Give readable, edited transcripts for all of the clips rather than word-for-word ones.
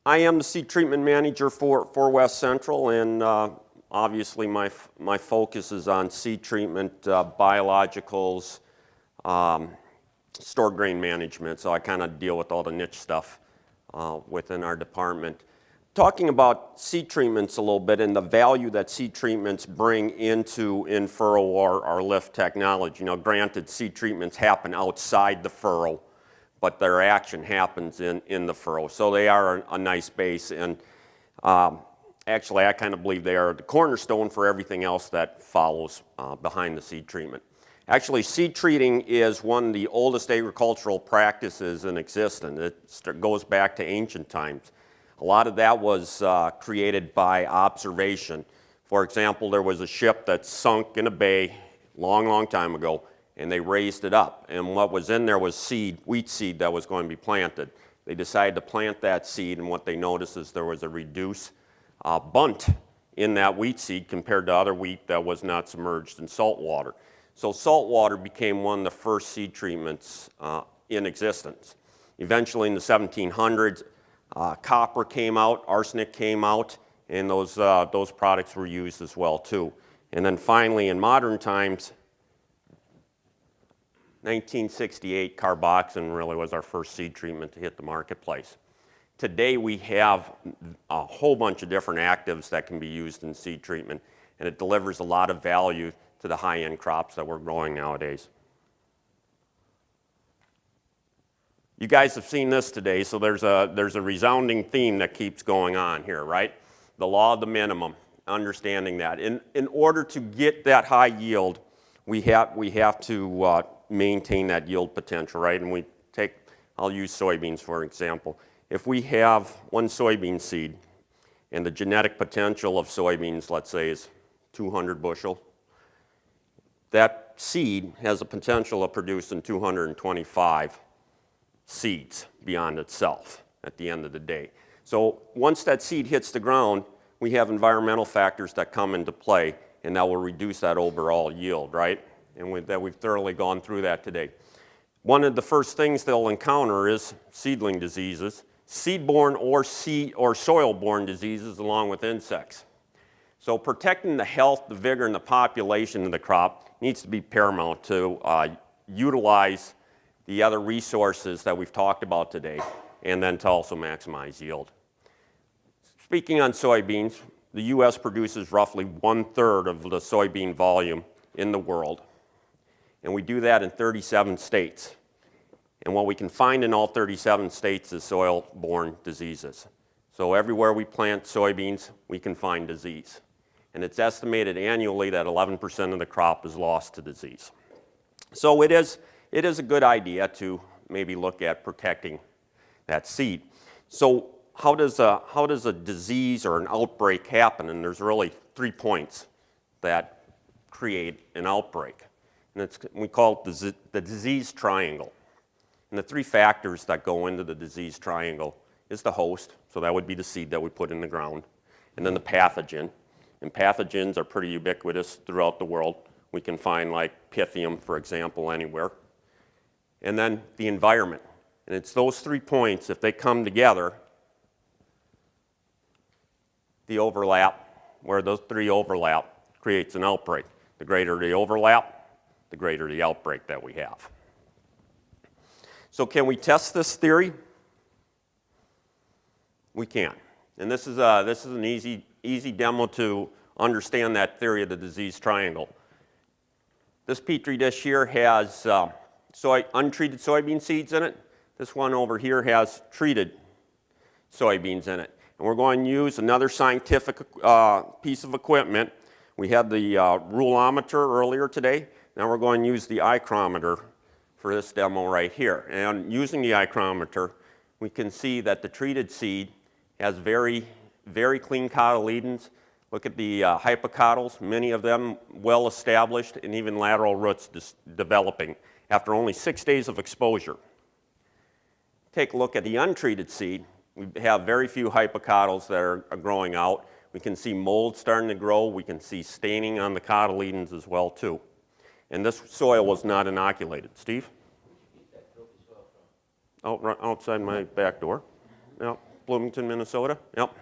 I am the seed treatment manager for West Central, and obviously my focus is on seed treatment, biologicals, stored grain management, so I kind of deal with all the niche stuff within our department. Talking about seed treatments a little bit and the value that seed treatments bring into in-furrow or lift technology. You know, granted, seed treatments happen outside the furrow, but their action happens in the furrow. So they are a nice base, and actually I kind of believe they are the cornerstone for everything else that follows behind the seed treatment. Actually, seed treating is one of the oldest agricultural practices in existence. It goes back to ancient times. A lot of that was created by observation. For example, there was a ship that sunk in a bay long time ago, and they raised it up. And what was in there was seed, wheat seed that was going to be planted. They decided to plant that seed, and what they noticed is there was a reduced bunt in that wheat seed compared to other wheat that was not submerged in salt water. So salt water became one of the first seed treatments in existence. Eventually in the 1700s, copper came out, arsenic came out, and those products were used as well too. And then finally in modern times, 1968, carboxin really was our first seed treatment to hit the marketplace. Today we have a whole bunch of different actives that can be used in seed treatment, and it delivers a lot of value to the high-end crops that we're growing nowadays. You guys have seen this today, so there's a resounding theme that keeps going on here, right? The law of the minimum, understanding that. In order to get that high yield, we have to maintain that yield potential, right? And I'll use soybeans for example. If we have one soybean seed and the genetic potential of soybeans, let's say, is 200 bushel, that seed has a potential of producing 225 seeds beyond itself at the end of the day. So once that seed hits the ground, we have environmental factors that come into play, and that will reduce that overall yield, right? And we've thoroughly gone through that today. One of the first things they'll encounter is seedling diseases, seed-borne or soil-borne diseases along with insects. So protecting the health, the vigor, and the population of the crop needs to be paramount to utilize the other resources that we've talked about today, and then to also maximize yield. Speaking on soybeans, the U.S. produces roughly 1/3 of the soybean volume in the world, and we do that in 37 states. And what we can find in all 37 states is soil-borne diseases. So everywhere we plant soybeans, we can find disease. And it's estimated annually that 11% of the crop is lost to disease. So it is a good idea to maybe look at protecting that seed. So how does a disease or an outbreak happen? And there's really 3 points that create an outbreak. And we call it the disease triangle. And the 3 factors that go into the disease triangle is the host, so that would be the seed that we put in the ground, and then the pathogen. And pathogens are pretty ubiquitous throughout the world. We can find like Pythium, for example, anywhere. And then the environment. And it's those 3 points, if they come together, the overlap, where those 3 overlap, creates an outbreak. The greater the overlap, the greater the outbreak that we have. So can we test this theory? We can. And this is an easy demo to understand that theory of the disease triangle. This Petri dish here has untreated soybean seeds in it. This one over here has treated soybeans in it. And we're going to use another scientific piece of equipment. We had the rulometer earlier today. Now we're going to use the micrometer for this demo right here. And using the micrometer, we can see that the treated seed has very clean cotyledons. Look at the hypocotyls, many of them well established, and even lateral roots developing after only 6 days of exposure. Take a look at the untreated seed. We have very few hypocotyls that are growing out. We can see mold starting to grow. We can see staining on the cotyledons as well too. And this soil was not inoculated. Steve? Where did you get that filthy soil from? Out right outside my back door. Yep. Bloomington, Minnesota? Yep.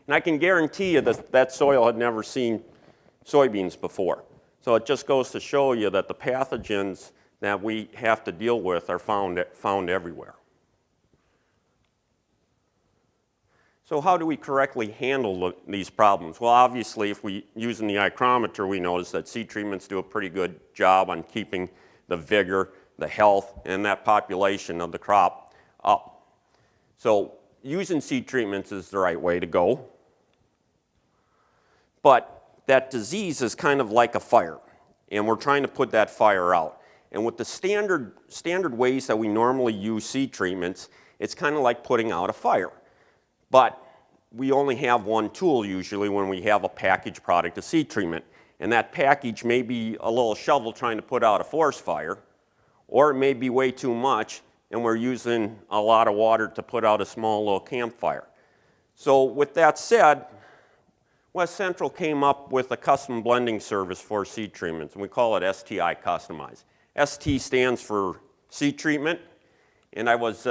And I can guarantee you that that soil had never seen soybeans before. So it just goes to show you that the pathogens that we have to deal with are found everywhere. So how do we correctly handle these problems? Well, obviously, if we using the icrometer, we notice that seed treatments do a pretty good job on keeping the vigor, the health, and that population of the crop up. So using seed treatments is the right way to go. But that disease is kind of like a fire, and we're trying to put that fire out. And with the standard ways that we normally use seed treatments, it's kind of like putting out a fire. But we only have one tool usually when we have a packaged product of seed treatment. And that package may be a little shovel trying to put out a forest fire, or it may be way too much and we're using a lot of water to put out a small little campfire. So with that said, West Central came up with a custom blending service for seed treatments, and we call it STI Customized. ST stands for seed treatment, and I was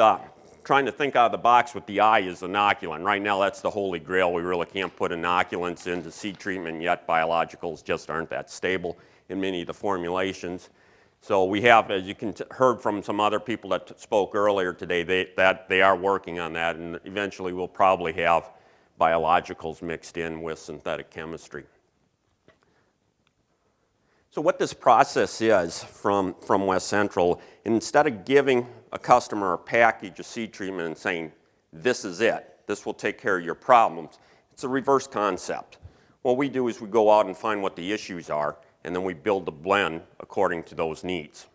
trying to think out of the box with the I is inoculant. Right now that's the holy grail. We really can't put inoculants into seed treatment yet. Biologicals just aren't that stable in many of the formulations. So we have, as you can heard from some other people that spoke earlier today, they are working on that, and eventually we'll probably have biologicals mixed in with synthetic chemistry. So what this process is from West Central, instead of giving a customer a package of seed treatment and saying, this is it, this will take care of your problems, it's a reverse concept. What we do is we go out and find what the issues are, and then we build the blend according to those needs.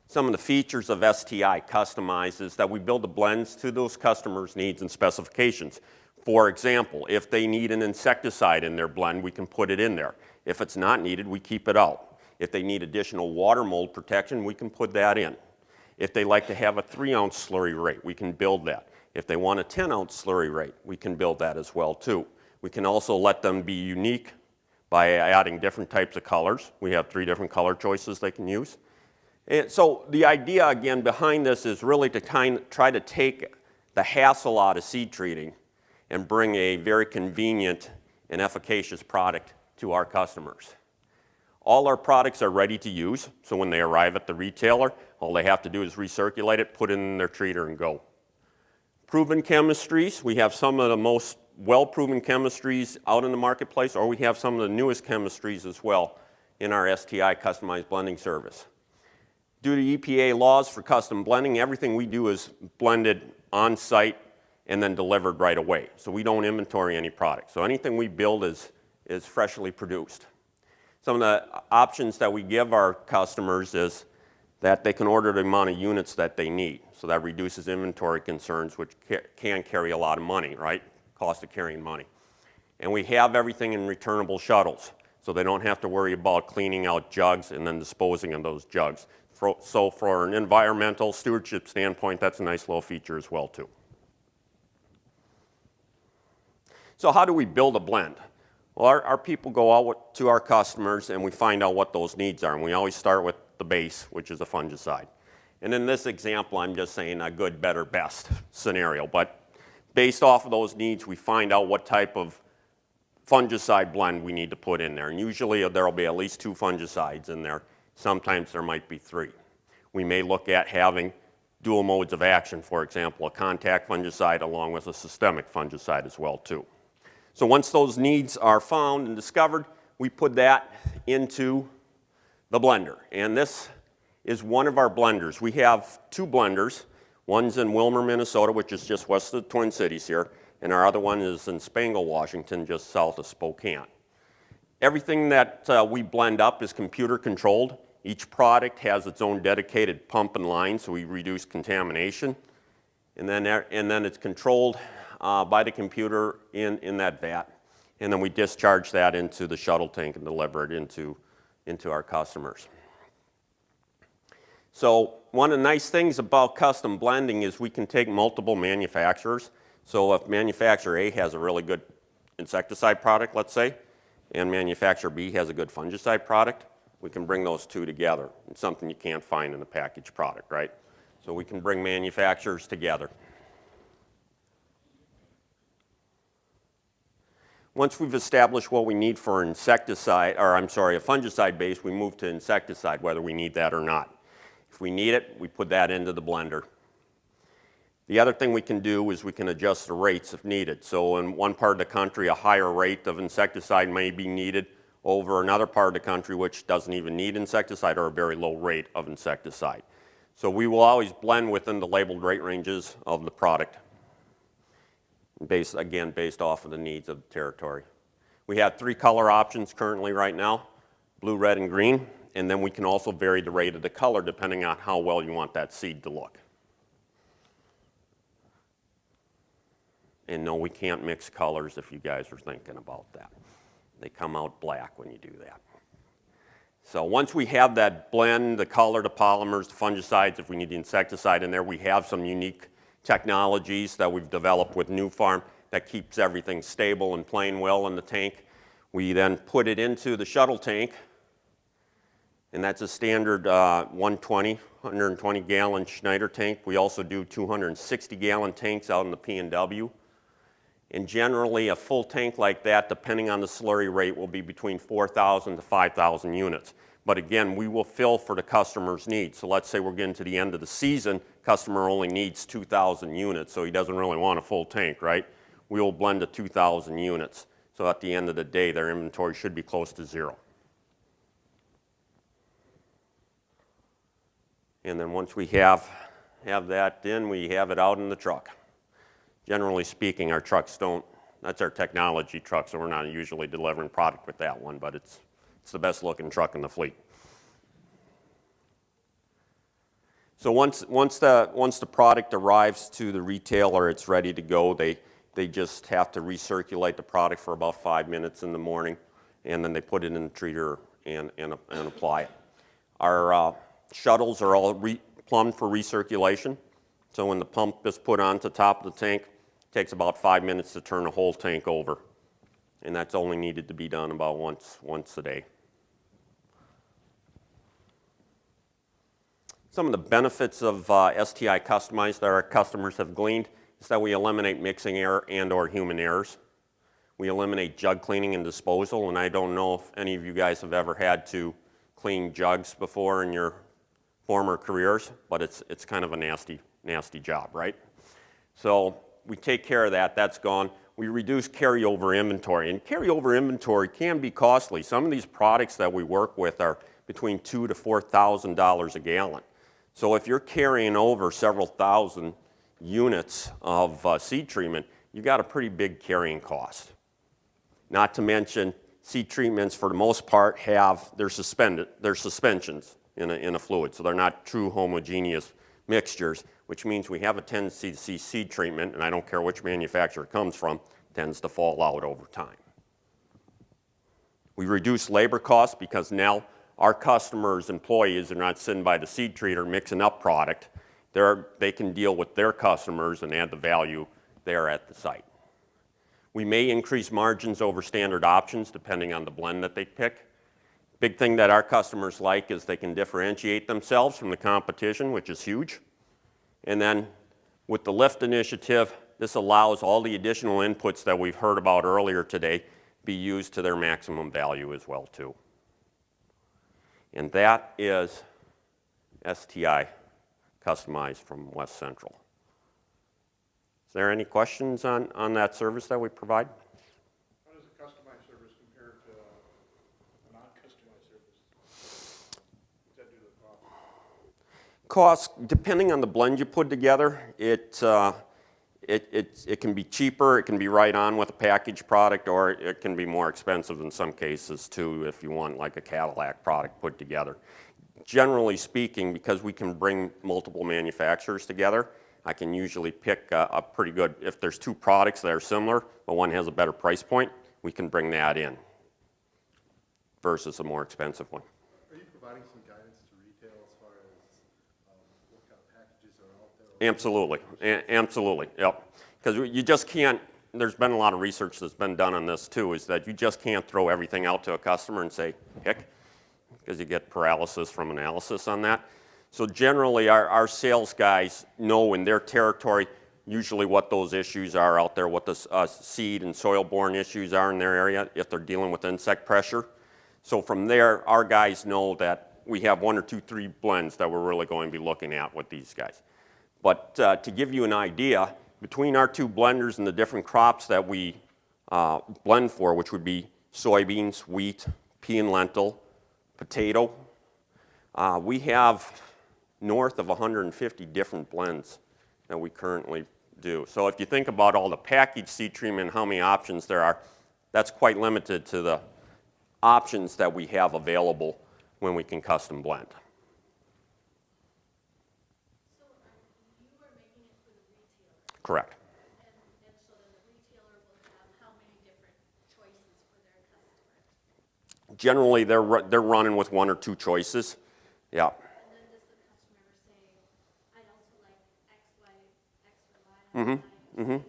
Some of the features of STI Customized is that we build the blends to those customers' needs and specifications. For example, if they need an insecticide in their blend, we can put it in there. If it's not needed, we keep it out. If they need additional water mold protection, we can put that in. If they like to have a 3-ounce slurry rate, we can build that. If they want a 10-ounce slurry rate, we can build that as well too. We can also let them be unique by adding different types of colors. We have 3 different color choices they can use. And so the idea again behind this is really to try to take the hassle out of seed treating and bring a very convenient and efficacious product to our customers. All our products are ready to use, so when they arrive at the retailer, all they have to do is recirculate it, put it in their treater, and go. Proven chemistries, we have some of the most well-proven chemistries out in the marketplace, or we have some of the newest chemistries as well in our STI Customized Blending Service. Due to EPA laws for custom blending, everything we do is blended on-site and then delivered right away. So we don't inventory any product. So anything we build is freshly produced. Some of the options that we give our customers is that they can order the amount of units that they need. So that reduces inventory concerns, which can carry a lot of money, right? Cost of carrying money. And we have everything in returnable shuttles, so they don't have to worry about cleaning out jugs and then disposing of those jugs. So for an environmental stewardship standpoint, that's a nice little feature as well too. So how do we build a blend? Well, our people go out to our customers and we find out what those needs are, and we always start with the base, which is a fungicide. And in this example, I'm just saying a good, better, best scenario, but based off of those needs, we find out what type of fungicide blend we need to put in there. And usually there will be at least 2 fungicides in there. Sometimes there might be 3. We may look at having dual modes of action, for example, a contact fungicide along with a systemic fungicide as well too. So once those needs are found and discovered, we put that into the blender. And this is one of our blenders. We have 2 blenders. One's in Wilmer, Minnesota, which is just west of the Twin Cities here, and our other one is in Spangle, Washington, just south of Spokane. Everything that we blend up is computer controlled. Each product has its own dedicated pump and line, so we reduce contamination. And then it's controlled by the computer in that vat. And then we discharge that into the shuttle tank and deliver it into our customers. So one of the nice things about custom blending is we can take multiple manufacturers. So if manufacturer A has a really good insecticide product, let's say, and manufacturer B has a good fungicide product, we can bring those 2 together. It's something you can't find in a packaged product, right? So we can bring manufacturers together. Once we've established what we need for insecticide, or I'm sorry, a fungicide base, we move to insecticide, whether we need that or not. If we need it, we put that into the blender. The other thing we can do is we can adjust the rates if needed. So in one part of the country, a higher rate of insecticide may be needed over another part of the country which doesn't even need insecticide or a very low rate of insecticide. So we will always blend within the labeled rate ranges of the product, based off of the needs of the territory. We have 3 color options currently right now, blue, red, and green, and then we can also vary the rate of the color depending on how well you want that seed to look. And no, we can't mix colors if you guys are thinking about that. They come out black when you do that. So once we have that blend, the color, the polymers, the fungicides, if we need the insecticide in there, we have some unique technologies that we've developed with New Farm that keeps everything stable and playing well in the tank. We then put it into the shuttle tank, and that's a standard 120 gallon Schneider tank. We also do 260 gallon tanks out in the P&W. And generally a full tank like that, depending on the slurry rate, will be between 4,000 to 5,000 units. But again, we will fill for the customer's needs. So let's say we're getting to the end of the season, customer only needs 2,000 units, so he doesn't really want a full tank, right? We will blend to 2,000 units. So at the end of the day, their inventory should be close to 0. And then once we have that in, we have it out in the truck. Generally speaking, our trucks that's our technology truck, so we're not usually delivering product with that one, but it's the best looking truck in the fleet. So once the product arrives to the retailer, it's ready to go. They just have to recirculate the product for about 5 minutes in the morning, and then they put it in the treater and apply it. Our shuttles are all plumbed for recirculation. So when the pump is put on to the top of the tank, it takes about 5 minutes to turn the whole tank over. And that's only needed to be done about once a day. Some of the benefits of STI Customized that our customers have gleaned is that we eliminate mixing error and or human errors. We eliminate jug cleaning and disposal, and I don't know if any of you guys have ever had to clean jugs before in your former careers, but it's kind of a nasty job, right? So we take care of that. That's gone. We reduce carryover inventory, and carryover inventory can be costly. Some of these products that we work with are between $2,000 to $4,000 a gallon. So if you're carrying over several thousand units of seed treatment, you've got a pretty big carrying cost. Not to mention, seed treatments for the most part they're suspensions in a fluid, so they're not true homogeneous mixtures, which means we have a tendency to see seed treatment, and I don't care which manufacturer it comes from, tends to fall out over time. We reduce labor costs because now our customers' employees are not sitting by the seed treater mixing up product. They can deal with their customers and add the value there at the site. We may increase margins over standard options depending on the blend that they pick. Big thing that our customers like is they can differentiate themselves from the competition, which is huge. And then with the LIFT initiative, this allows all the additional inputs that we've heard about earlier today be used to their maximum value as well too. And that is STI Customized from West Central. Is there any questions on that service that we provide? How does a customized service compare to a non-customized service? What's that do to the cost? Cost, depending on the blend you put together, it can be cheaper, it can be right on with a packaged product, or it can be more expensive in some cases too if you want like a Cadillac product put together. Generally speaking, because we can bring multiple manufacturers together, I can usually pick a pretty good, if there's 2 products that are similar, but one has a better price point, we can bring that in versus a more expensive one. Are you providing some guidance to retail as far as what kind of packages are out there? Absolutely, absolutely, yep. Because you just can't, there's been a lot of research that's been done on this too, is that you just can't throw everything out to a customer and say, pick, because you get paralysis from analysis on that. So generally our sales guys know in their territory usually what those issues are out there, what the seed and soil-borne issues are in their area if they're dealing with insect pressure. So from there, our guys know that we have 1 or 2, 3 blends that we're really going to be looking at with these guys. But to give you an idea, between our 2 blenders and the different crops that we blend for, which would be soybeans, wheat, pea and lentil, potato, we have north of 150 different blends that we currently do. So if you think about all the packaged seed treatment and how many options there are, that's quite limited to the options that we have available when we can custom blend. So you are making it for the retailer? Correct. And so then the retailer will have how many different choices for their customers? Generally, they're running with 1 or 2 choices. Yeah. And then does the customer say, I'd also like X, Y, X or Y, in addition to that?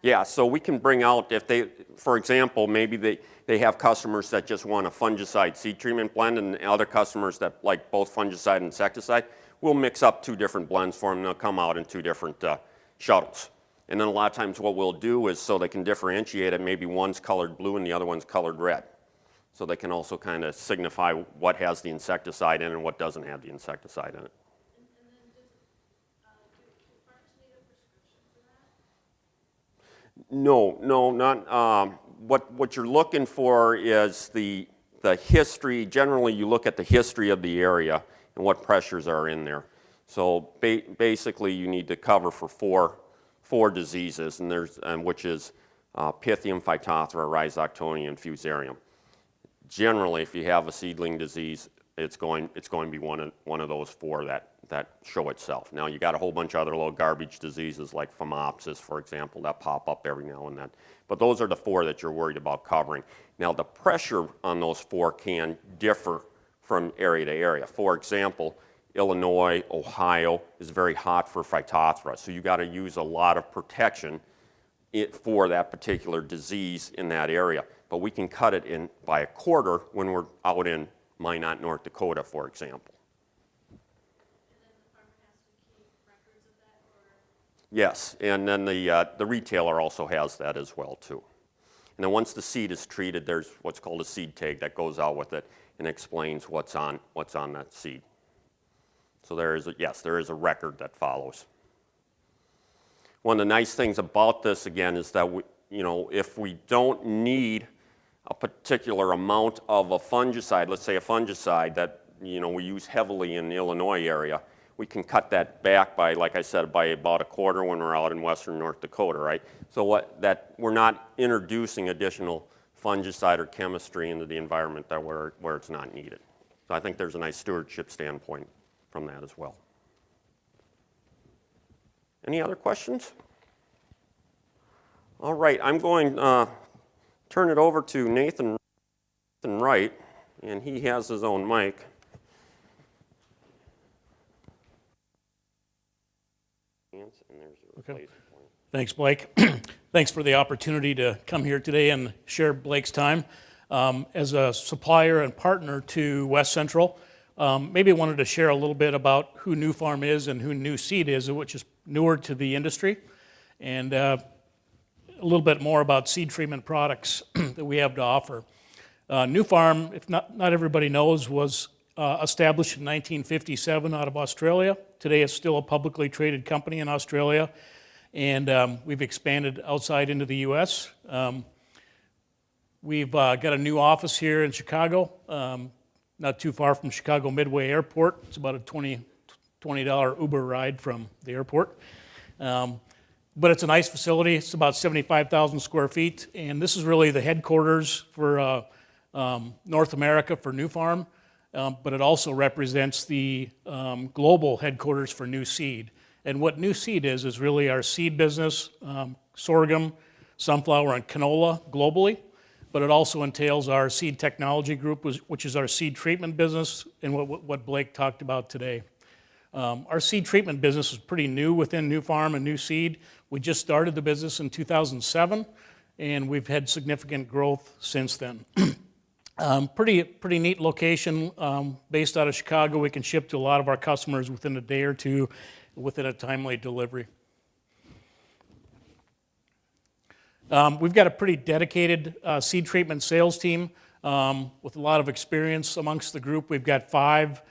Yeah, so we can bring out, if they, for example, maybe they have customers that just want a fungicide seed treatment blend and other customers that like both fungicide and insecticide. We'll mix up 2 different blends for them and they'll come out in 2 different shuttles. And then a lot of times what we'll do is so they can differentiate it, maybe one's colored blue and the other one's colored red. So they can also kind of signify what has the insecticide in it and what doesn't have the insecticide in it. And then do farmers need a prescription for that? No, not. What you're looking for is the history. Generally, you look at the history of the area and what pressures are in there. So basically, you need to cover for four diseases, and which is Pythium, Phytophthora, Rhizoctonia, and Fusarium. Generally, if you have a seedling disease, it's going to be one of those 4 that show itself. Now, you got a whole bunch of other little garbage diseases like Phomopsis, for example, that pop up every now and then. But those are the 4 that you're worried about covering. Now, the pressure on those 4 can differ from area to area. For example, Illinois, Ohio is very hot for Phytophthora, so you got to use a lot of protection for that particular disease in that area. But we can cut it in by a quarter when we're out in Minot, North Dakota, for example. And then the farmer has to keep records of that, or? Yes, and then the retailer also has that as well too. And then once the seed is treated, there's what's called a seed tag that goes out with it and explains what's on that seed. So there is a record that follows. One of the nice things about this again is that if we don't need a particular amount of a fungicide, let's say a fungicide that we use heavily in the Illinois area, we can cut that back by, like I said, by about a quarter when we're out in western North Dakota, right? So we're not introducing additional fungicide or chemistry into the environment where it's not needed. So I think there's a nice stewardship standpoint from that as well. Any other questions? All right, I'm going to turn it over to Nathan Wright, and he has his own mic. Okay. Thanks, Blake. Thanks for the opportunity to come here today and share Blake's time. As a supplier and partner to West Central, maybe I wanted to share a little bit about who New Farm is and who New Seed is, which is newer to the industry, and a little bit more about seed treatment products that we have to offer. New Farm, if not everybody knows, was established in 1957 out of Australia. Today it's still a publicly traded company in Australia, and we've expanded outside into the U.S. We've got a new office here in Chicago, not too far from Chicago Midway Airport. It's about a $20 Uber ride from the airport. But it's a nice facility. It's about 75,000 square feet, and this is really the headquarters for North America for New Farm, but it also represents the global headquarters for New Seed. And what New Seed is really our seed business, sorghum, sunflower, and canola globally, but it also entails our seed technology group, which is our seed treatment business, and what Blake talked about today. Our seed treatment business is pretty new within New Farm and New Seed. We just started the business in 2007, and we've had significant growth since then. Pretty neat location, based out of Chicago. We can ship to a lot of our customers within a day or two, within a timely delivery. We've got a pretty dedicated seed treatment sales team with a lot of experience amongst the group. We've got 5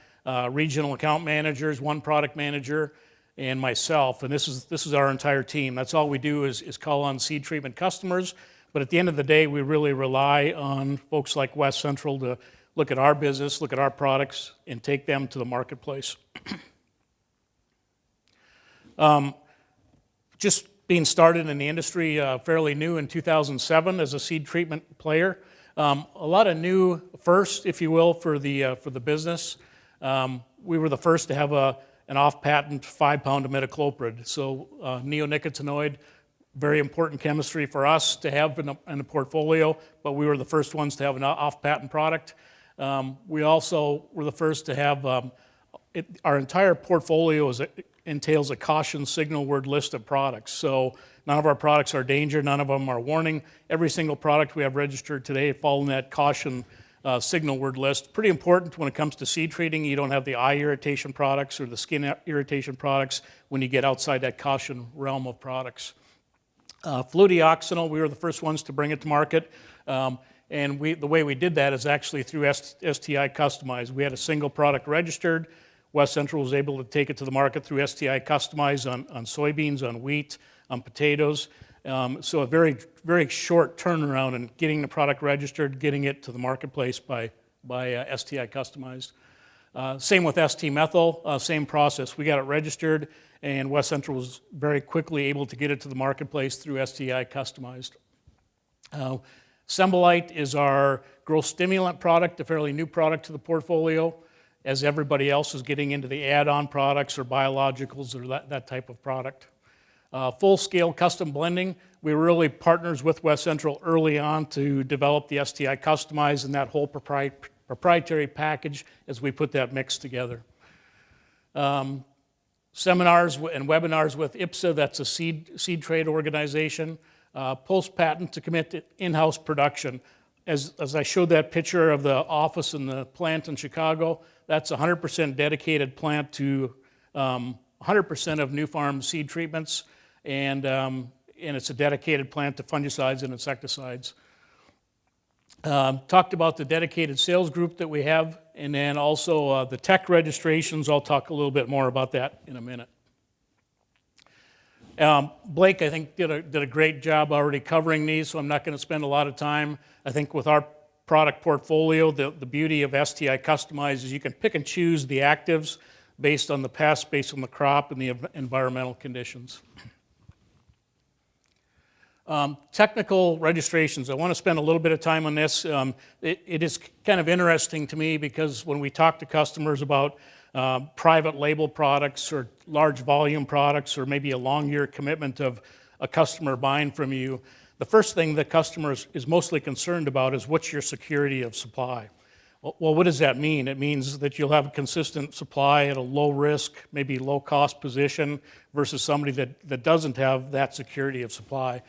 regional account managers, 1 product manager, and myself, and this is our entire team. That's all we do is call on seed treatment customers, but at the end of the day, we really rely on folks like West Central to look at our business, look at our products, and take them to the marketplace. Just being started in the industry fairly new in 2007 as a seed treatment player. A lot of new firsts, if you will, for the business. We were the first to have an off-patent 5-pound imidacloprid. So neonicotinoid, very important chemistry for us to have in the portfolio, but we were the first ones to have an off-patent product. We also were the first to have, our entire portfolio entails a caution signal word list of products. So none of our products are danger, none of them are warning. Every single product we have registered today falls in that caution signal word list. Pretty important when it comes to seed treating. You don't have the eye irritation products or the skin irritation products when you get outside that caution realm of products. Fludioxonil, we were the first ones to bring it to market. And the way we did that is actually through STI Customized. We had a single product registered. West Central was able to take it to the market through STI Customized on soybeans, on wheat, on potatoes. So a very, very short turnaround in getting the product registered, getting it to the marketplace by STI Customized. Same with ST-methyl, same process. We got it registered, and West Central was very quickly able to get it to the marketplace through STI Customized. Sembolite is our growth stimulant product, a fairly new product to the portfolio, as everybody else is getting into the add-on products or biologicals or that type of product. Full-scale custom blending, we were really partners with West Central early on to develop the STI Customized and that whole proprietary package as we put that mix together. Seminars and webinars with IPSA, that's a seed trade organization. Post-patent to commit to in-house production. As I showed that picture of the office and the plant in Chicago, that's a 100% dedicated plant to 100% of New Farm seed treatments, and it's a dedicated plant to fungicides and insecticides. Talked about the dedicated sales group that we have, and then also the tech registrations. I'll talk a little bit more about that in a minute. Blake, I think, did a great job already covering these, so I'm not going to spend a lot of time. I think with our product portfolio, the beauty of STI Customized is you can pick and choose the actives based on the pest, based on the crop, and the environmental conditions. Technical registrations. I want to spend a little bit of time on this. It is kind of interesting to me because when we talk to customers about private label products or large volume products or maybe a long year commitment of a customer buying from you, the first thing the customer is mostly concerned about is what's your security of supply. Well, what does that mean? It means that you'll have a consistent supply at a low risk, maybe low cost position versus somebody that doesn't have that security of supply.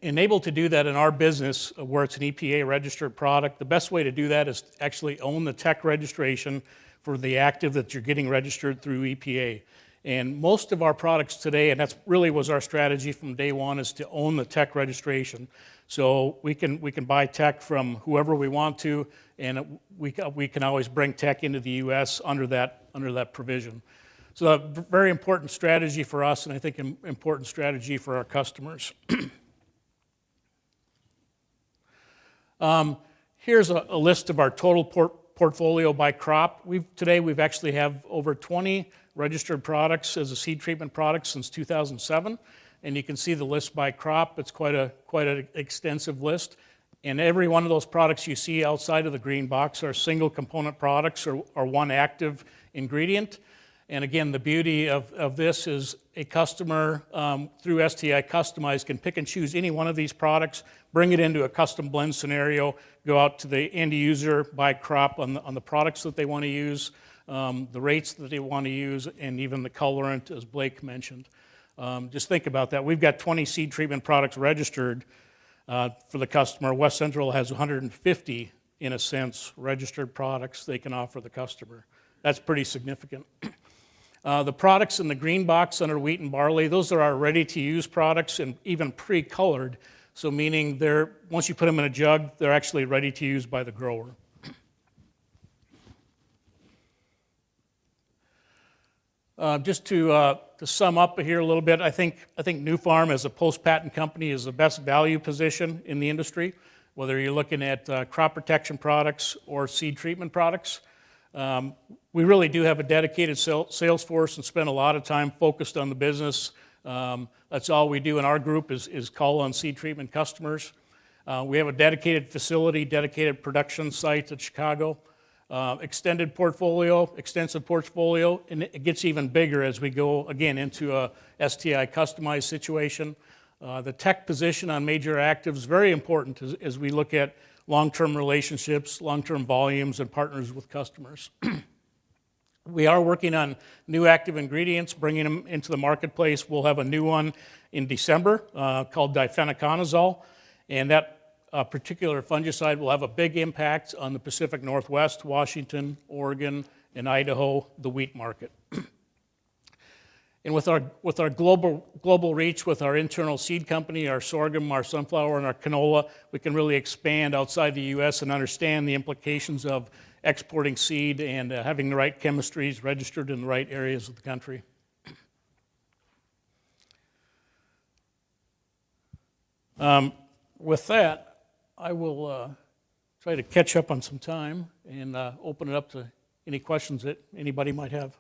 And able to do that in our business where it's an EPA registered product, the best way to do that is to actually own the tech registration for the active that you're getting registered through EPA. And most of our products today, and that's really was our strategy from day one, is to own the tech registration. So we can buy tech from whoever we want to, and we can always bring tech into the U.S. under that provision. So a very important strategy for us, and I think an important strategy for our customers. Here's a list of our total portfolio by crop. Today we've actually have over 20 registered products as a seed treatment product since 2007, and you can see the list by crop. It's quite an extensive list, and every one of those products you see outside of the green box are single component products or one active ingredient. And again, the beauty of this is a customer through STI Customized can pick and choose any one of these products, bring it into a custom blend scenario, go out to the end user, buy crop on the products that they want to use, the rates that they want to use, and even the colorant, as Blake mentioned. Just think about that. We've got 20 seed treatment products registered for the customer. West Central has 150, in a sense, registered products they can offer the customer. That's pretty significant. The products in the green box under wheat and barley, those are our ready-to-use products and even pre-colored. So meaning once you put them in a jug, they're actually ready to use by the grower. Just to sum up here a little bit, I think New Farm as a post-patent company is the best value position in the industry, whether you're looking at crop protection products or seed treatment products. We really do have a dedicated sales force and spend a lot of time focused on the business. That's all we do in our group is call on seed treatment customers. We have a dedicated facility, dedicated production site at Chicago. Extensive portfolio, and it gets even bigger as we go, again, into a STI customized situation. The tech position on major actives, very important as we look at long-term relationships, long-term volumes, and partners with customers. We are working on new active ingredients, bringing them into the marketplace. We'll have a new one in December called difenoconazole, and that particular fungicide will have a big impact on the Pacific Northwest, Washington, Oregon, and Idaho, the wheat market. And with our global reach, with our internal seed company, our sorghum, our sunflower, and our canola, we can really expand outside the U.S. and understand the implications of exporting seed and having the right chemistries registered in the right areas of the country. With that, I will try to catch up on some time and open it up to any questions that anybody might have.